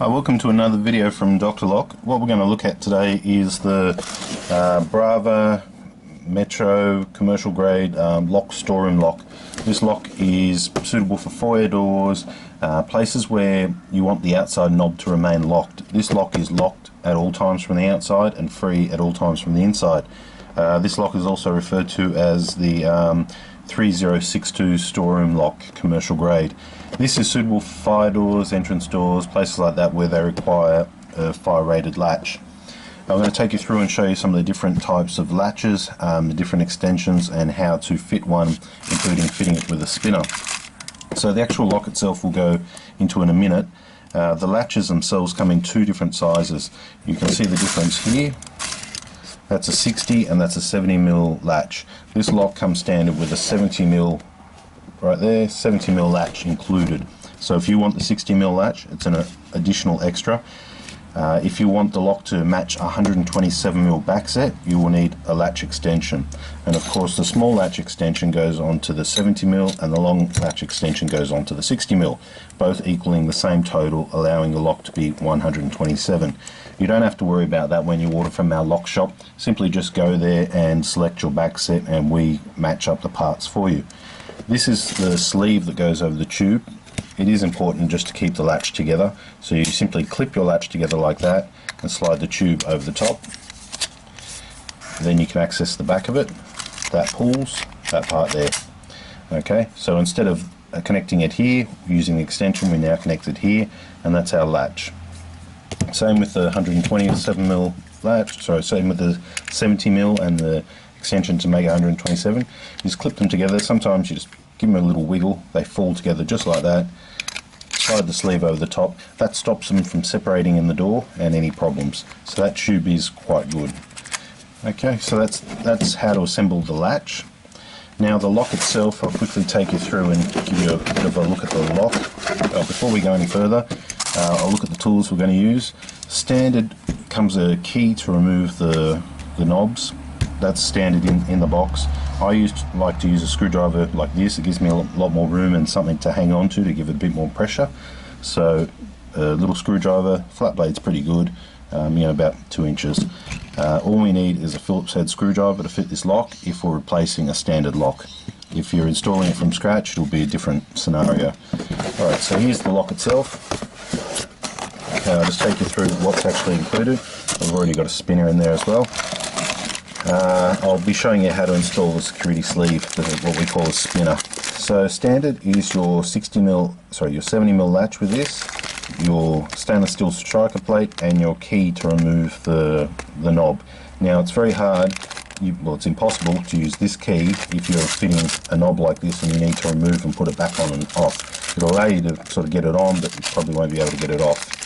Hi, welcome to another video from Dr. Lock. What we're going to look at today is the Brava Metro commercial grade lock storeroom lock. This lock is suitable for foyer doors, places where you want the outside knob to remain locked. This lock is locked at all times from the outside and free at all times from the inside. This lock is also referred to as the 3062 storeroom lock commercial grade. This is suitable for fire doors, entrance doors, places like that where they require a fire rated latch. I'm going to take you through and show you some of the different types of latches, the different extensions, and how to fit one, including fitting it with a spinner. So the actual lock itself we'll go into in a minute. The latches themselves come in two different sizes. You can see the difference here. That's a 60 and that's a 70mm latch. This lock comes standard with a 70mm, right there, 70mm latch included. So if you want the 60mm latch, it's an additional extra. If you want the lock to match 127mm back set, you will need a latch extension. And of course the small latch extension goes on to the 70mm and the long latch extension goes on to the 60mm, both equaling the same total, allowing the lock to be 127. You don't have to worry about that when you order from our lock shop. Simply just go there and select your back set and we match up the parts for you. This is the sleeve that goes over the tube. It is important just to keep the latch together, so you simply clip your latch together like that and slide the tube over the top. Then you can access the back of it. That pulls that part there. Okay, so instead of connecting it here using the extension, we now connect it here, and that's our latch. Same with the 127mm latch, same with the 70mm and the extension to make 127. You just clip them together. Sometimes you just give them a little wiggle, they fall together just like that. Slide the sleeve over the top. That stops them from separating in the door and any problems. So that tube is quite good. Okay, so that's how to assemble the latch. Now the lock itself, I'll quickly take you through and give you a bit of a look at the lock. Before we go any further, I'll look at the tools we're going to use. Standard comes a key to remove the knobs. That's standard in the box. I like to use a screwdriver like this. It gives me a lot more room and something to hang on to give it a bit more pressure. So a little screwdriver, flat blade's pretty good, about 2 inches. All we need is a Phillips head screwdriver to fit this lock if we're replacing a standard lock. If you're installing it from scratch, it'll be a different scenario. Alright, so here's the lock itself. Okay, I'll just take you through what's actually included. I've already got a spinner in there as well. I'll be showing you how to install the security sleeve, what we call a spinner. So standard is your 70mm latch with this, your stainless steel striker plate, and your key to remove the knob. Now it's very hard, it's impossible to use this key if you're fitting a knob like this and you need to remove and put it back on and off. It'll allow you to sort of get it on, but you probably won't be able to get it off.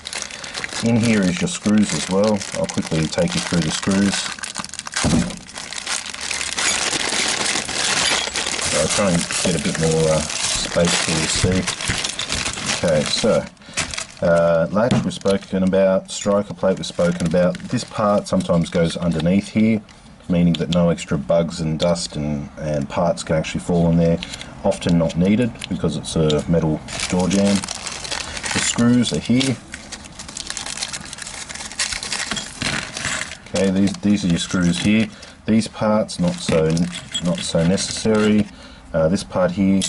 In here is your screws as well. I'll quickly take you through the screws. So I'll try and get a bit more space for you to see. Okay, so latch we've spoken about, striker plate we've spoken about. This part sometimes goes underneath here, meaning that no extra bugs and dust and parts can actually fall in there. Often not needed because it's a metal door jamb. The screws are here. Okay, these are your screws here. These parts not so necessary. This part here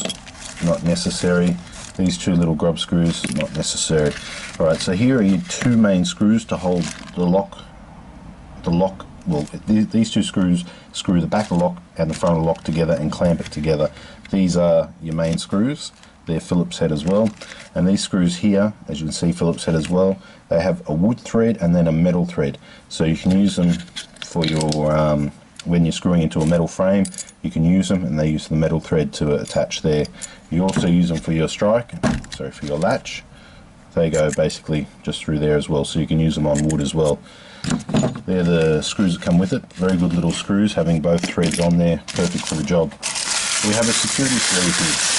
not necessary. These two little grub screws not necessary. Alright, so here are your two main screws to hold the lock. Well, these two screws screw the back of the lock and the front of the lock together and clamp it together. These are your main screws. They're Phillips head as well. And these screws here, as you can see, Phillips head as well, they have a wood thread and then a metal thread. So you can use them for your, when you're screwing into a metal frame, you can use them, and they use the metal thread to attach there. You also use them for your for your latch. They go basically just through there as well, so you can use them on wood as well. They're the screws that come with it. Very good little screws, having both threads on there, perfect for the job. We have a security sleeve here.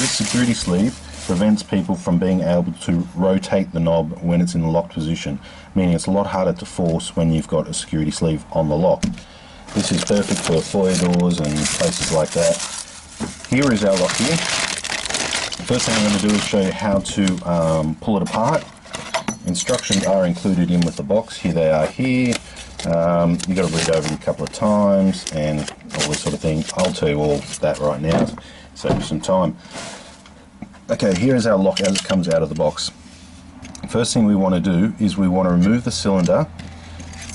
This security sleeve prevents people from being able to rotate the knob when it's in the locked position, meaning it's a lot harder to force when you've got a security sleeve on the lock. This is perfect for foyer doors and places like that. Here is our lock here. The first thing I'm going to do is show you how to pull it apart. Instructions are included in with the box. Here they are here. You've got to read over them a couple of times and all this sort of thing. I'll tell you all that right now, save you some time. Okay, here is our lock as it comes out of the box. First thing we want to do is we want to remove the cylinder,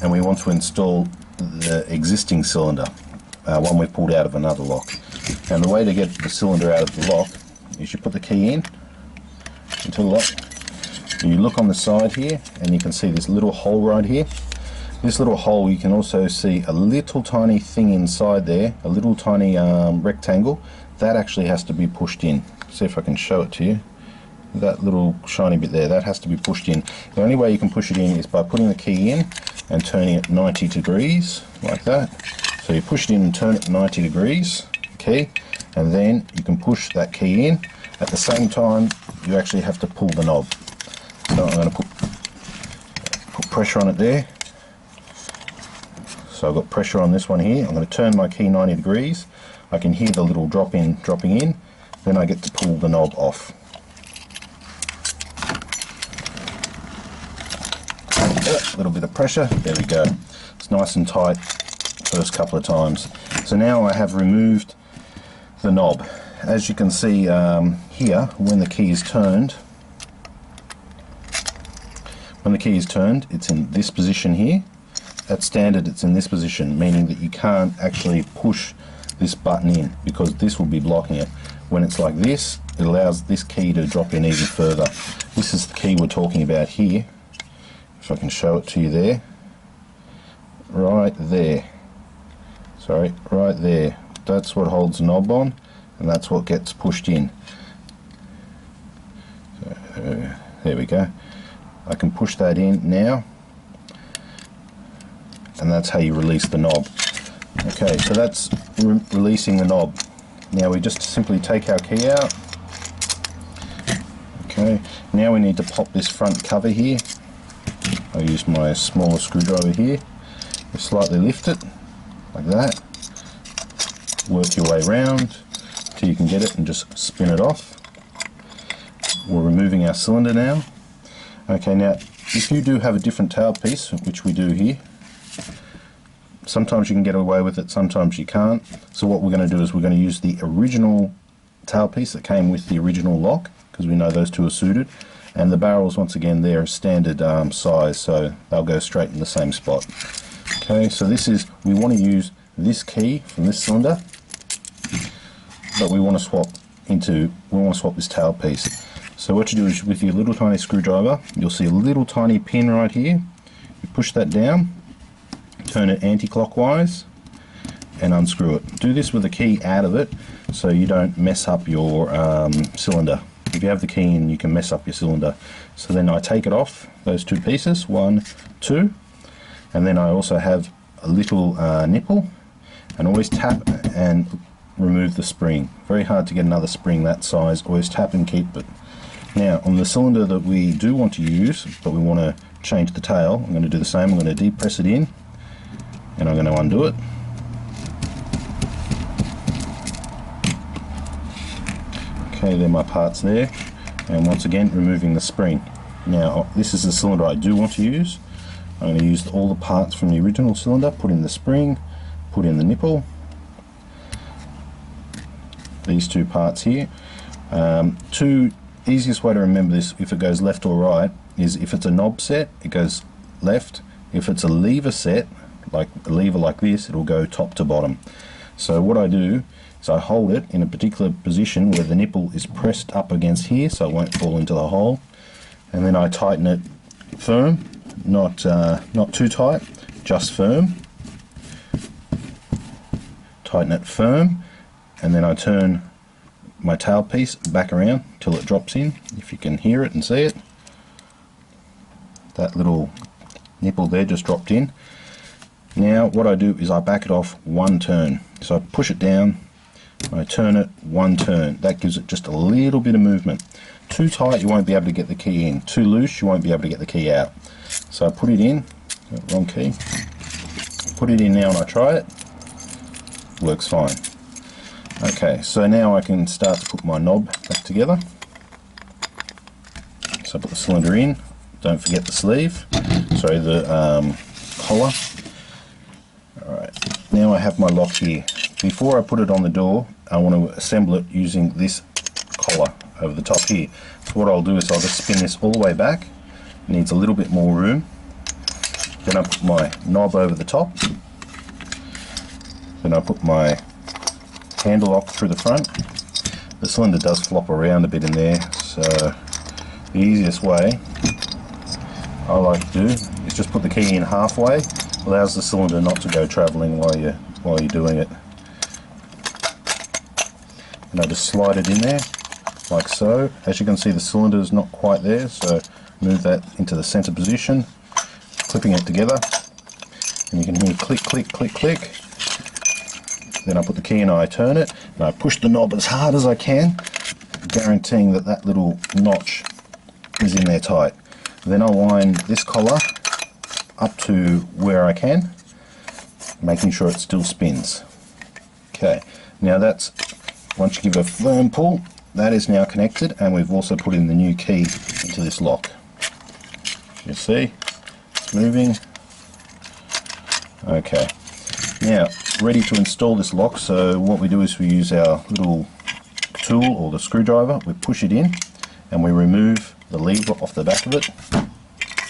and we want to install the existing cylinder, one we've pulled out of another lock. And the way to get the cylinder out of the lock is you put the key into the lock. You look on the side here and you can see this little hole right here. This little hole, you can also see a little tiny thing inside there, a little tiny rectangle. That actually has to be pushed in. See if I can show it to you. That little shiny bit there, that has to be pushed in. The only way you can push it in is by putting the key in and turning it 90 degrees, like that. So you push it in and turn it 90 degrees, key, and then you can push that key in. At the same time, you actually have to pull the knob. So I'm going to put pressure on it there. So I've got pressure on this one here. I'm going to turn my key 90 degrees. I can hear the little dropping in. Then I get to pull the knob off. A little bit of pressure, there we go. It's nice and tight first couple of times. So now I have removed the knob. As you can see here, when the key is turned, it's in this position here. At standard, it's in this position, meaning that you can't actually push this button in because this will be blocking it. When it's like this, it allows this key to drop in even further. This is the key we're talking about here. If I can show it to you there. Right there. Sorry, right there. That's what holds the knob on, and that's what gets pushed in. So, there we go. I can push that in now, and that's how you release the knob. Okay, so that's releasing the knob. Now we just simply take our key out. Okay, now we need to pop this front cover here. I use my smaller screwdriver here. You slightly lift it, like that. Work your way around till you can get it and just spin it off. We're removing our cylinder now. Okay, now if you do have a different tailpiece, which we do here, sometimes you can get away with it, sometimes you can't. So what we're going to do is we're going to use the original tailpiece that came with the original lock, because we know those two are suited, and the barrels, once again, they're standard size, so they'll go straight in the same spot. Okay, so this is, we want to use this key from this cylinder, but we want to swap this tailpiece. So what you do is with your little tiny screwdriver, you'll see a little tiny pin right here. You push that down, turn it anti-clockwise, and unscrew it. Do this with the key out of it so you don't mess up your cylinder. If you have the key in, you can mess up your cylinder. So then I take it off, those two pieces, 1, 2, and then I also have a little nipple, and always tap and remove the spring. Very hard to get another spring that size, always tap and keep it. Now on the cylinder that we do want to use, but we want to change the tail, I'm going to do the same. I'm going to depress it in, and I'm going to undo it. Okay, there are my parts there, and once again removing the spring. Now this is the cylinder I do want to use. I'm going to use all the parts from the original cylinder, put in the spring, put in the nipple, these two parts here. Easiest way to remember this, if it goes left or right, is if it's a knob set, it goes left. If it's a lever set, like a lever like this, it'll go top to bottom. So what I do is I hold it in a particular position where the nipple is pressed up against here so it won't fall into the hole, and then I tighten it firm, not too tight, just firm. Tighten it firm, and then I turn my tailpiece back around till it drops in. If you can hear it and see it, that little nipple there just dropped in. Now what I do is I back it off 1 turn. So I push it down, I turn it 1 turn. That gives it just a little bit of movement. Too tight, you won't be able to get the key in. Too loose, you won't be able to get the key out. So I put it in, wrong key, put it in now and I try it, works fine. Okay, so now I can start to put my knob back together. So I put the cylinder in, Don't forget the sleeve, sorry, the collar. Alright, now I have my lock here. Before I put it on the door, I want to assemble it using this collar over the top here. So what I'll do is I'll just spin this all the way back. It needs a little bit more room. Then I put my knob over the top. Then I put my handle lock through the front. The cylinder does flop around a bit in there, so the easiest way I like to do is just put the key in halfway. Allows the cylinder not to go travelling while you're doing it. And I just slide it in there like so. As you can see, the cylinder is not quite there, so move that into the centre position, clipping it together, and you can hear click, click, click, click. Then I put the key in and I turn it, and I push the knob as hard as I can, guaranteeing that that little notch is in there tight. Then I'll wind this collar up to where I can, making sure it still spins. Okay, now that's, once you give a firm pull, that is now connected, and we've also put in the new key into this lock. You see, it's moving. Okay, now ready to install this lock. So what we do is we use our little tool or the screwdriver, we push it in and we remove the lever off the back of it.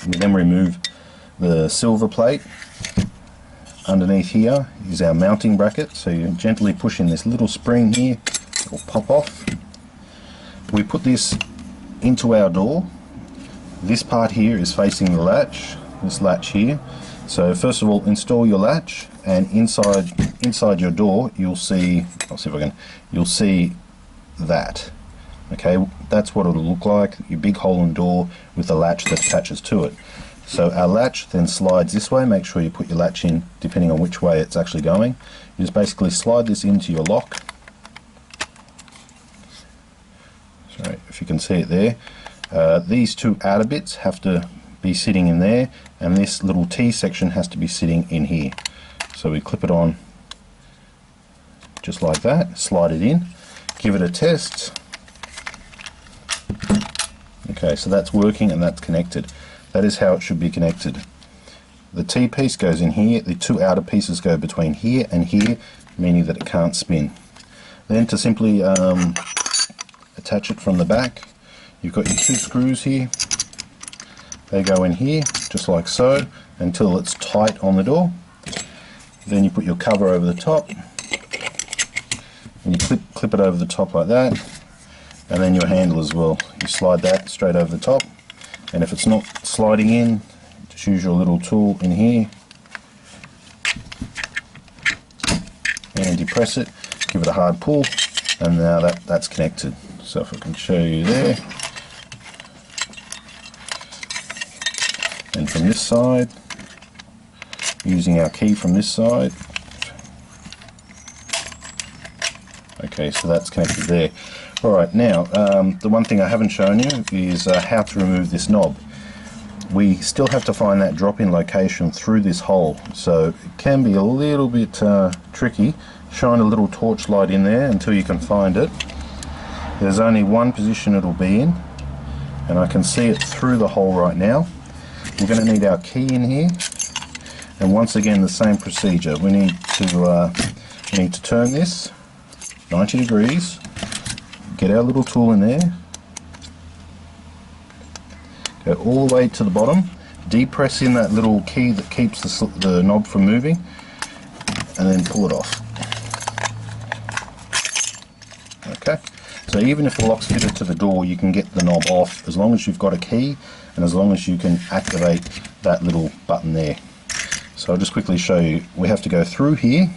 We then remove the silver plate. Underneath here is our mounting bracket, so you gently push in this little spring here, it will pop off. We put this into our door. This part here is facing the latch, this latch here. So first of all, install your latch, and inside your door you'll see, I'll see if I can, you'll see that. Okay, that's what it'll look like, your big hole in door with the latch that attaches to it. So our latch then slides this way. Make sure you put your latch in depending on which way it's actually going. You just basically slide this into your lock. Sorry, if you can see it there. These two outer bits have to be sitting in there, and this little T section has to be sitting in here. So we clip it on just like that, slide it in, give it a test. Okay, so that's working and that's connected. That is how it should be connected. The T piece goes in here, the two outer pieces go between here and here, meaning that it can't spin. Then to simply attach it from the back, you've got your two screws here. They go in here, just like so, until it's tight on the door. Then you put your cover over the top, and you clip it over the top like that, and then your handle as well. You slide that straight over the top, and if it's not sliding in, just use your little tool in here, and depress it, give it a hard pull, and now that's connected. So if I can show you there. And from this side, using our key from this side. Okay, so that's connected there. Alright, now the one thing I haven't shown you is how to remove this knob. We still have to find that drop-in location through this hole, so it can be a little bit tricky. Shine a little torchlight in there until you can find it. There's only one position it'll be in, and I can see it through the hole right now. We're going to need our key in here, and once again the same procedure. We need to turn this 90 degrees, get our little tool in there, go all the way to the bottom, depress in that little key that keeps the knob from moving, and then pull it off. Okay, so even if the lock's fitted to the door, you can get the knob off as long as you've got a key and as long as you can activate that little button there. So I'll just quickly show you. We have to go through here,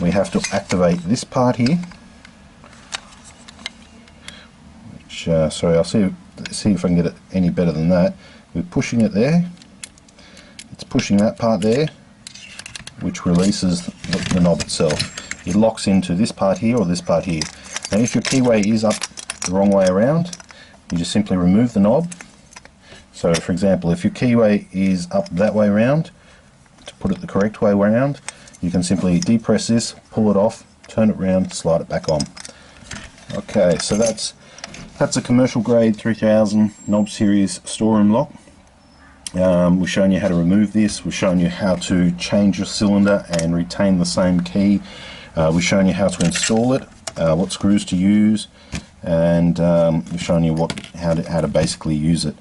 we have to activate this part here, which sorry, I'll see if I can get it any better than that. We're pushing it there, it's pushing that part there, which releases the knob itself. It locks into this part here or this part here. Now if your keyway is up the wrong way around, you just simply remove the knob. So for example, if your keyway is up that way around, to put it the correct way around, you can simply depress this, pull it off, turn it around, slide it back on. Okay, so that's That's a commercial grade 3000 knob series storeroom lock. We've shown you how to remove this, we've shown you how to change your cylinder and retain the same key, we've shown you how to install it, what screws to use, and we've shown you how to basically use it.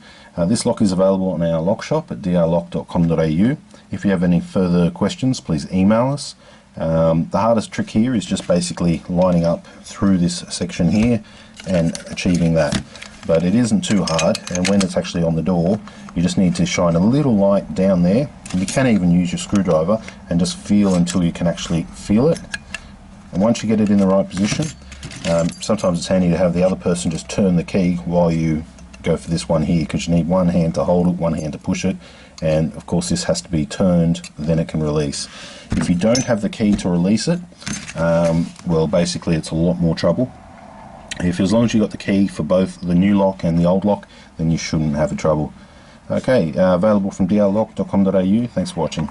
This lock is available on our lock shop at drlock.com.au. If you have any further questions, please email us. The hardest trick here is just basically lining up through this section here and achieving that. But it isn't too hard, and when it's actually on the door, you just need to shine a little light down there. And you can even use your screwdriver and just feel until you can actually feel it. And once you get it in the right position, sometimes it's handy to have the other person just turn the key while you go for this one here, because you need one hand to hold it, one hand to push it, and of course this has to be turned, then it can release. If you don't have the key to release it, well, basically it's a lot more trouble. As long as you've got the key for both the new lock and the old lock, then you shouldn't have a trouble. Okay, available from drlock.com.au. Thanks for watching.